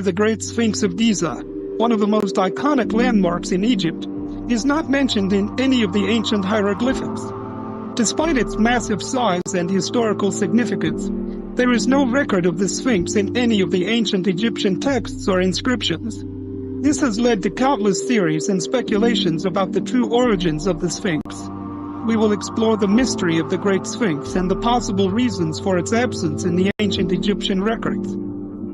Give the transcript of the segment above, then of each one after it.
the Great Sphinx of Giza, one of the most iconic landmarks in Egypt, is not mentioned in any of the ancient hieroglyphics. Despite its massive size and historical significance, there is no record of the Sphinx in any of the ancient Egyptian texts or inscriptions. This has led to countless theories and speculations about the true origins of the Sphinx. We will explore the mystery of the Great Sphinx and the possible reasons for its absence in the ancient Egyptian records.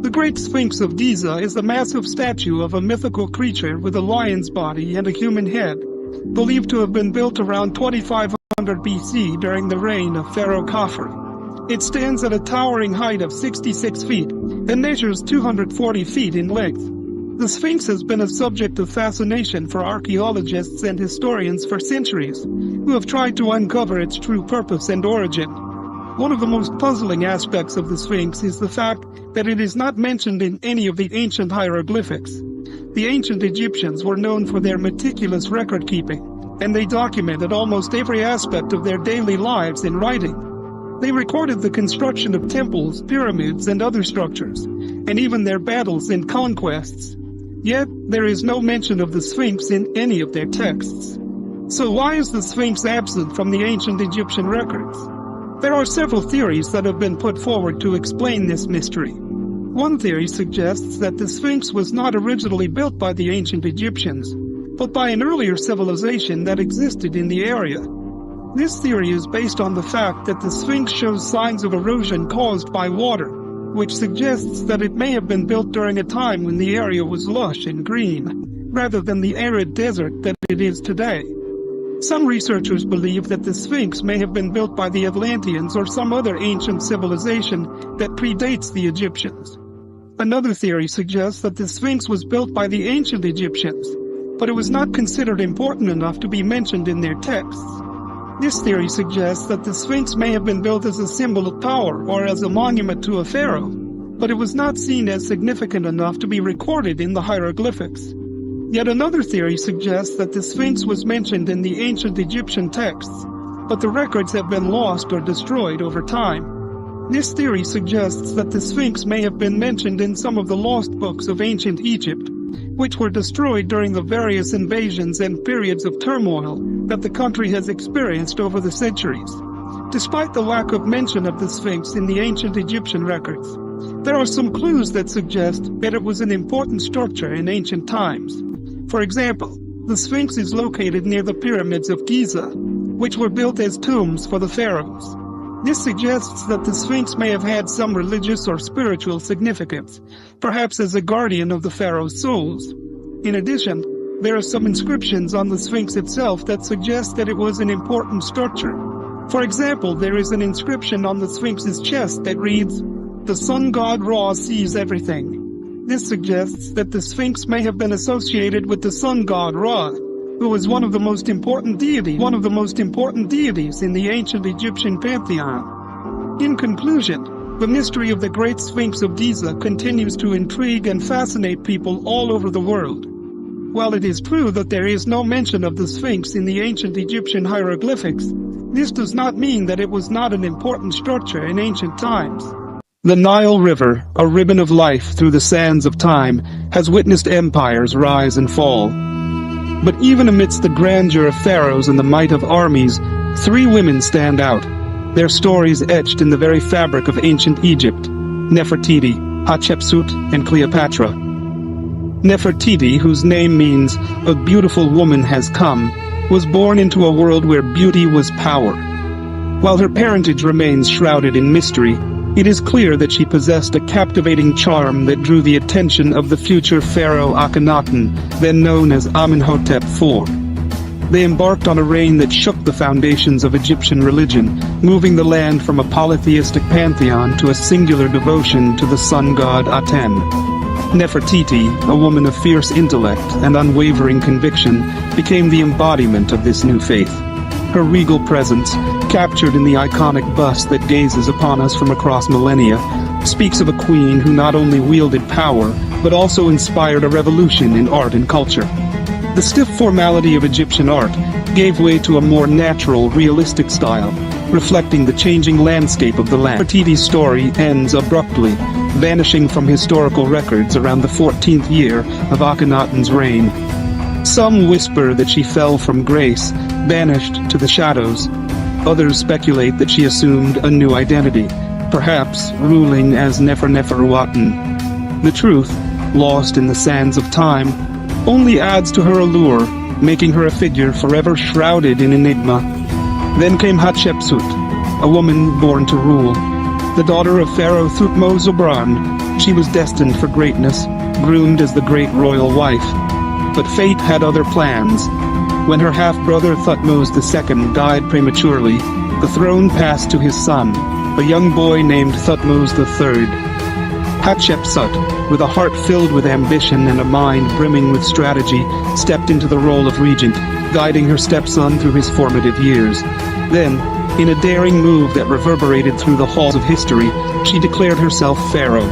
The Great Sphinx of Giza is a massive statue of a mythical creature with a lion's body and a human head, believed to have been built around 2500 BC during the reign of Pharaoh Khafre. It stands at a towering height of 66 feet and measures 240 feet in length. The Sphinx has been a subject of fascination for archaeologists and historians for centuries, who have tried to uncover its true purpose and origin. One of the most puzzling aspects of the Sphinx is the fact that it is not mentioned in any of the ancient hieroglyphics. The ancient Egyptians were known for their meticulous record-keeping, and they documented almost every aspect of their daily lives in writing. They recorded the construction of temples, pyramids, and other structures, and even their battles and conquests. Yet, there is no mention of the Sphinx in any of their texts. So why is the Sphinx absent from the ancient Egyptian records? There are several theories that have been put forward to explain this mystery. One theory suggests that the Sphinx was not originally built by the ancient Egyptians, but by an earlier civilization that existed in the area. This theory is based on the fact that the Sphinx shows signs of erosion caused by water, which suggests that it may have been built during a time when the area was lush and green, rather than the arid desert that it is today. Some researchers believe that the Sphinx may have been built by the Atlanteans or some other ancient civilization that predates the Egyptians. Another theory suggests that the Sphinx was built by the ancient Egyptians, but it was not considered important enough to be mentioned in their texts. This theory suggests that the Sphinx may have been built as a symbol of power or as a monument to a pharaoh, but it was not seen as significant enough to be recorded in the hieroglyphics. Yet another theory suggests that the Sphinx was mentioned in the ancient Egyptian texts, but the records have been lost or destroyed over time. This theory suggests that the Sphinx may have been mentioned in some of the lost books of ancient Egypt, which were destroyed during the various invasions and periods of turmoil that the country has experienced over the centuries. Despite the lack of mention of the Sphinx in the ancient Egyptian records, there are some clues that suggest that it was an important structure in ancient times. For example, the Sphinx is located near the pyramids of Giza, which were built as tombs for the pharaohs. This suggests that the Sphinx may have had some religious or spiritual significance, perhaps as a guardian of the pharaoh's souls. In addition, there are some inscriptions on the Sphinx itself that suggest that it was an important structure. For example, there is an inscription on the Sphinx's chest that reads, "The sun god Ra sees everything." This suggests that the Sphinx may have been associated with the sun god Ra, who was one of the most important deities in the ancient Egyptian pantheon. In conclusion, the mystery of the Great Sphinx of Giza continues to intrigue and fascinate people all over the world. While it is true that there is no mention of the Sphinx in the ancient Egyptian hieroglyphics, this does not mean that it was not an important structure in ancient times. The Nile River, a ribbon of life through the sands of time, has witnessed empires rise and fall. But even amidst the grandeur of pharaohs and the might of armies, three women stand out, their stories etched in the very fabric of ancient Egypt: Nefertiti, Hatshepsut, and Cleopatra. Nefertiti, whose name means "a beautiful woman has come," was born into a world where beauty was power. While her parentage remains shrouded in mystery, it is clear that she possessed a captivating charm that drew the attention of the future pharaoh Akhenaten, then known as Amenhotep IV. They embarked on a reign that shook the foundations of Egyptian religion, moving the land from a polytheistic pantheon to a singular devotion to the sun god Aten. Nefertiti, a woman of fierce intellect and unwavering conviction, became the embodiment of this new faith. Her regal presence, captured in the iconic bust that gazes upon us from across millennia, speaks of a queen who not only wielded power, but also inspired a revolution in art and culture. The stiff formality of Egyptian art gave way to a more natural, realistic style, reflecting the changing landscape of the land. Nefertiti's story ends abruptly, vanishing from historical records around the 14th year of Akhenaten's reign. Some whisper that she fell from grace, vanished to the shadows. Others speculate that she assumed a new identity, perhaps ruling as Neferuaten. The truth, lost in the sands of time, only adds to her allure, making her a figure forever shrouded in enigma. Then came Hatshepsut, a woman born to rule. The daughter of Pharaoh Thutmose Obran, she was destined for greatness, groomed as the great royal wife. But fate had other plans. When her half-brother Thutmose II died prematurely, the throne passed to his son, a young boy named Thutmose III. Hatshepsut, with a heart filled with ambition and a mind brimming with strategy, stepped into the role of regent, guiding her stepson through his formative years. Then, in a daring move that reverberated through the halls of history, she declared herself pharaoh.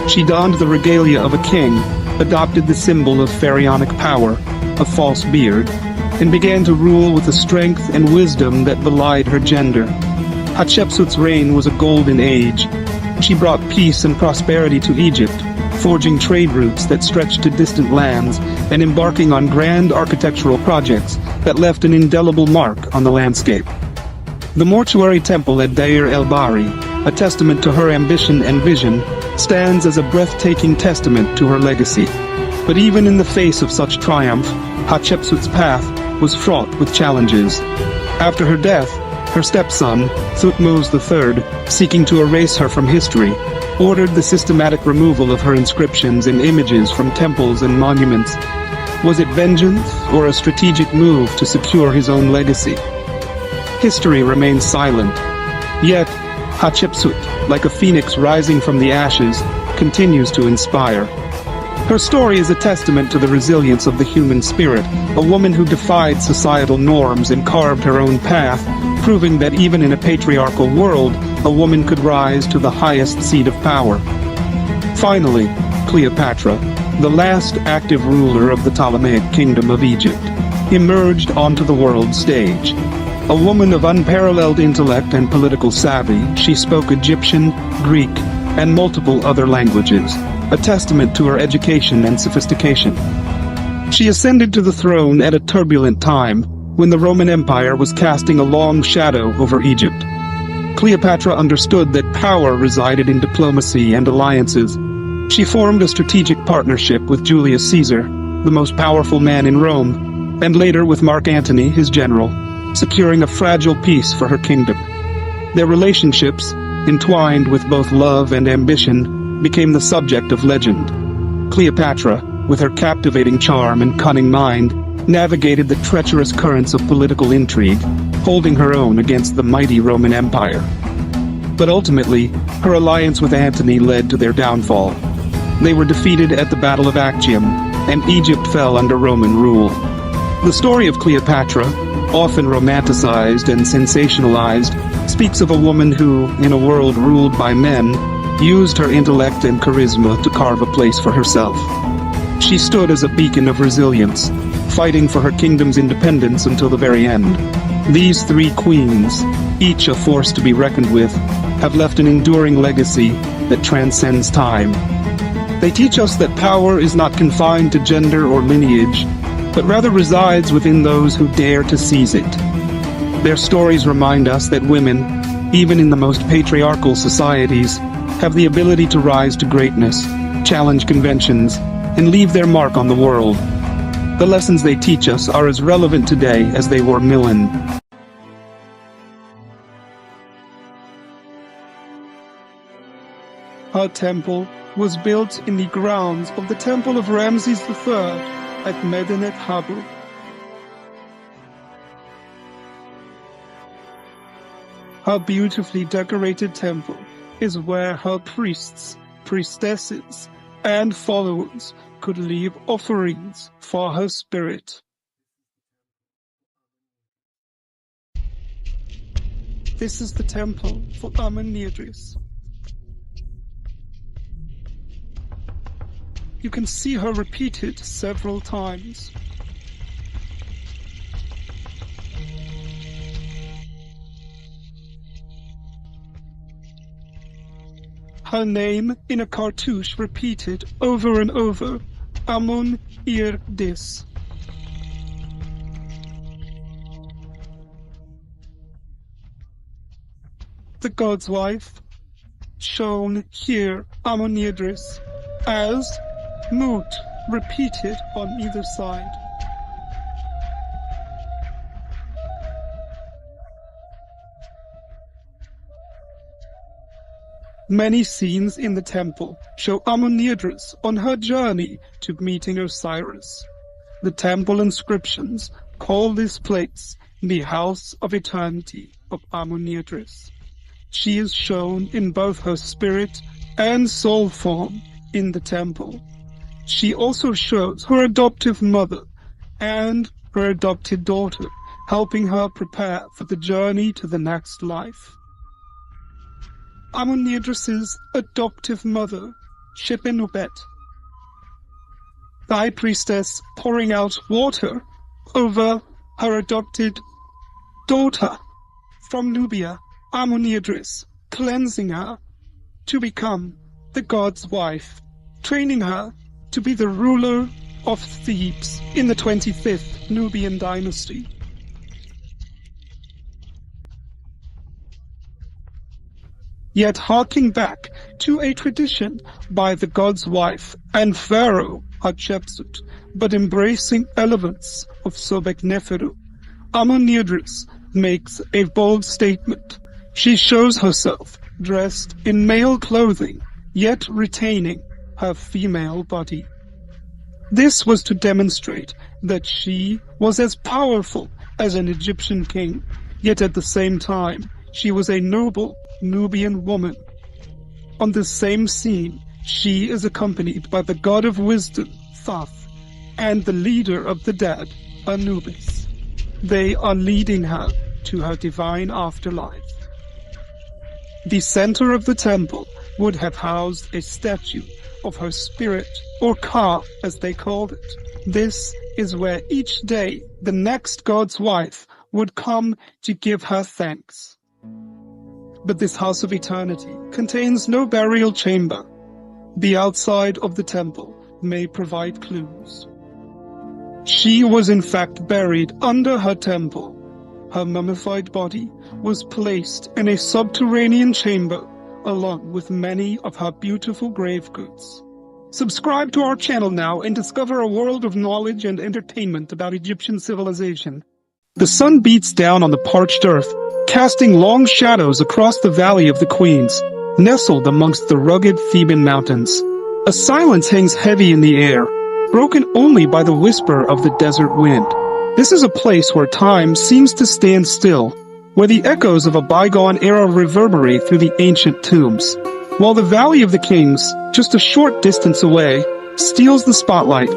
She donned the regalia of a king, adopted the symbol of pharaonic power, a false beard, and began to rule with a strength and wisdom that belied her gender. Hatshepsut's reign was a golden age. She brought peace and prosperity to Egypt, forging trade routes that stretched to distant lands and embarking on grand architectural projects that left an indelible mark on the landscape. The mortuary temple at Deir el-Bahri, a testament to her ambition and vision, stands as a breathtaking testament to her legacy. But even in the face of such triumph, Hatshepsut's path was fraught with challenges. After her death, her stepson, Thutmose III, seeking to erase her from history, ordered the systematic removal of her inscriptions and images from temples and monuments. Was it vengeance or a strategic move to secure his own legacy? History remains silent. Yet, Hatshepsut, like a phoenix rising from the ashes, continues to inspire. Her story is a testament to the resilience of the human spirit, a woman who defied societal norms and carved her own path, proving that even in a patriarchal world, a woman could rise to the highest seat of power. Finally, Cleopatra, the last active ruler of the Ptolemaic kingdom of Egypt, emerged onto the world stage. A woman of unparalleled intellect and political savvy, she spoke Egyptian, Greek, and multiple other languages, a testament to her education and sophistication. She ascended to the throne at a turbulent time, when the Roman Empire was casting a long shadow over Egypt. Cleopatra understood that power resided in diplomacy and alliances. She formed a strategic partnership with Julius Caesar, the most powerful man in Rome, and later with Mark Antony, his general, securing a fragile peace for her kingdom. Their relationships, entwined with both love and ambition, became the subject of legend. Cleopatra, with her captivating charm and cunning mind, navigated the treacherous currents of political intrigue, holding her own against the mighty Roman Empire. But ultimately, her alliance with Antony led to their downfall. They were defeated at the Battle of Actium, and Egypt fell under Roman rule. The story of Cleopatra, often romanticized and sensationalized, speaks of a woman who, in a world ruled by men, used her intellect and charisma to carve a place for herself. She stood as a beacon of resilience, fighting for her kingdom's independence until the very end. These three queens, each a force to be reckoned with, have left an enduring legacy that transcends time. They teach us that power is not confined to gender or lineage, but rather resides within those who dare to seize it. Their stories remind us that women, even in the most patriarchal societies, have the ability to rise to greatness, challenge conventions, and leave their mark on the world. The lessons they teach us are as relevant today as they were millenn. Her temple was built in the grounds of the Temple of Ramses III at Medinet Habu. Her beautifully decorated temple is where her priests, priestesses, and followers could leave offerings for her spirit. This is the temple for Amenidris. You can see her repeated several times. her name in a cartouche repeated over and over, Amun-Ir-Dis. The god's wife, shown here Amun-Ir-Dis, as Mut, repeated on either side. Many scenes in the temple show Amun-Ir-Dis on her journey to meeting Osiris. The temple inscriptions call this place the House of Eternity of Amun-Ir-Dis. She is shown in both her spirit and soul form in the temple. She also shows her adoptive mother and her adopted daughter, helping her prepare for the journey to the next life. Amun-Ir-Dis's adoptive mother, Shepenubet, the high priestess pouring out water over her adopted daughter from Nubia, Amun-Ir-Dis, cleansing her to become the god's wife, training her to be the ruler of Thebes in the 25th Nubian dynasty. Yet harking back to a tradition by the god's wife and pharaoh Hatshepsut, but embracing elements of Sobekneferu, Amun-Ir-Dis makes a bold statement. She shows herself dressed in male clothing, yet retaining her female body. This was to demonstrate that she was as powerful as an Egyptian king, yet at the same time she was a noble Nubian woman. On this same scene, she is accompanied by the god of wisdom, Thoth, and the leader of the dead, Anubis. They are leading her to her divine afterlife. The center of the temple would have housed a statue of her spirit, or Ka, as they called it. This is where each day the next god's wife would come to give her thanks. But this house of eternity contains no burial chamber. The outside of the temple may provide clues. She was in fact buried under her temple. Her mummified body was placed in a subterranean chamber along with many of her beautiful grave goods. Subscribe to our channel now and discover a world of knowledge and entertainment about Egyptian civilization. The sun beats down on the parched earth, casting long shadows across the Valley of the Queens, nestled amongst the rugged Theban mountains. A silence hangs heavy in the air, broken only by the whisper of the desert wind. This is a place where time seems to stand still, where the echoes of a bygone era reverberate through the ancient tombs. While the Valley of the Kings, just a short distance away, steals the spotlight,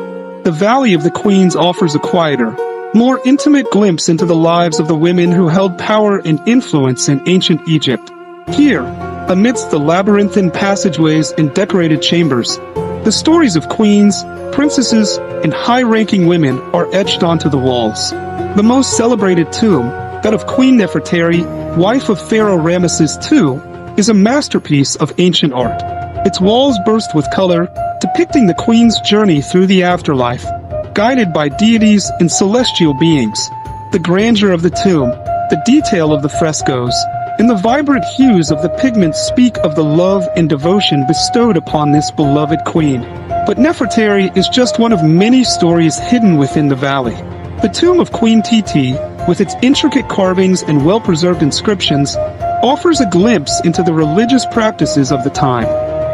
the Valley of the Queens offers a quieter, more intimate glimpse into the lives of the women who held power and influence in ancient Egypt. Here, amidst the labyrinthine passageways and decorated chambers, the stories of queens, princesses, and high-ranking women are etched onto the walls. The most celebrated tomb, that of Queen Nefertari, wife of Pharaoh Ramesses II, is a masterpiece of ancient art. Its walls burst with color, depicting the queen's journey through the afterlife, guided by deities and celestial beings. The grandeur of the tomb, the detail of the frescoes, and the vibrant hues of the pigments speak of the love and devotion bestowed upon this beloved queen. But Nefertari is just one of many stories hidden within the valley. The tomb of Queen Titi, with its intricate carvings and well-preserved inscriptions, offers a glimpse into the religious practices of the time.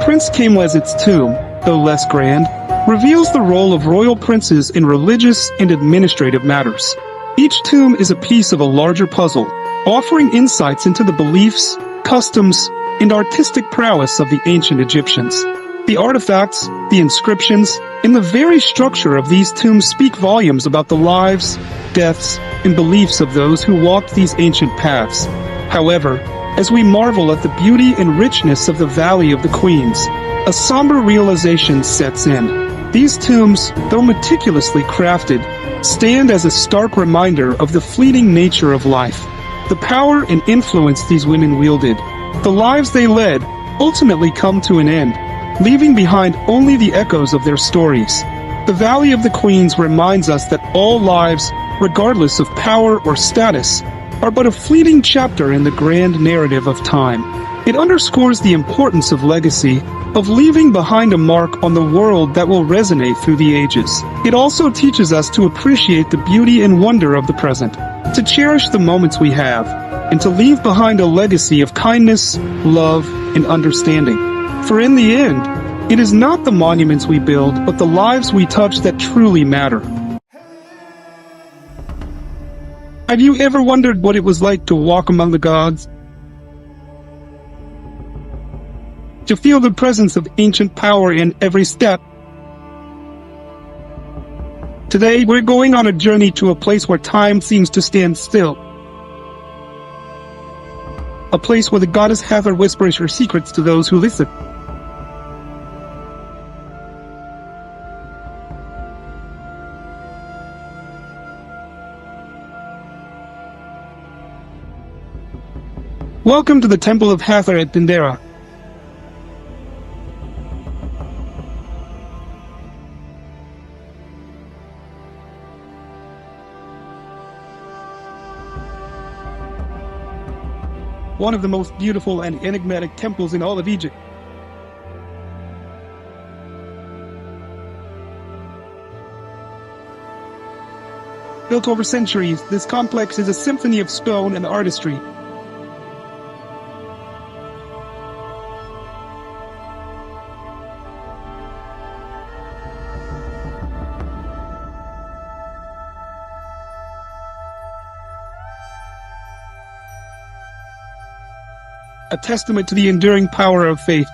Prince Kamleset's tomb, though less grand, reveals the role of royal princes in religious and administrative matters. Each tomb is a piece of a larger puzzle, offering insights into the beliefs, customs, and artistic prowess of the ancient Egyptians. The artifacts, the inscriptions, and the very structure of these tombs speak volumes about the lives, deaths, and beliefs of those who walked these ancient paths. However, as we marvel at the beauty and richness of the Valley of the Queens, a somber realization sets in. These tombs, though meticulously crafted, stand as a stark reminder of the fleeting nature of life, the power and influence these women wielded, the lives they led, ultimately come to an end, leaving behind only the echoes of their stories. The Valley of the Queens reminds us that all lives, regardless of power or status, are but a fleeting chapter in the grand narrative of time. It underscores the importance of legacy, of leaving behind a mark on the world that will resonate through the ages. It also teaches us to appreciate the beauty and wonder of the present, to cherish the moments we have, and to leave behind a legacy of kindness, love, and understanding. For in the end, it is not the monuments we build, but the lives we touch that truly matter. Have you ever wondered what it was like to walk among the gods? To feel the presence of ancient power in every step? Today, we're going on a journey to a place where time seems to stand still. A place where the goddess Hathor whispers her secrets to those who listen. Welcome to the Temple of Hathor at Dendera. One of the most beautiful and enigmatic temples in all of Egypt. Built over centuries, this complex is a symphony of stone and artistry. A testament to the enduring power of faith.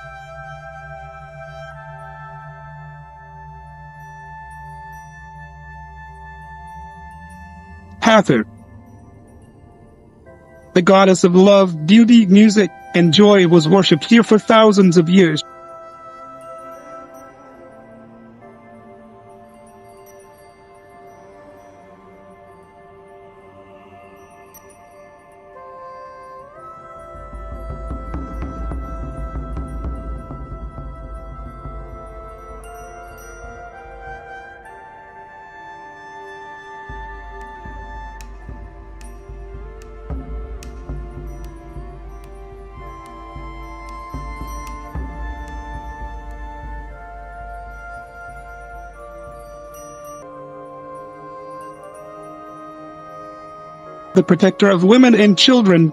Hathor, the goddess of love, beauty, music, and joy, was worshipped here for thousands of years. The protector of women and children.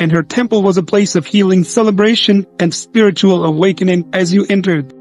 And her temple was a place of healing, celebration, and spiritual awakening as you entered.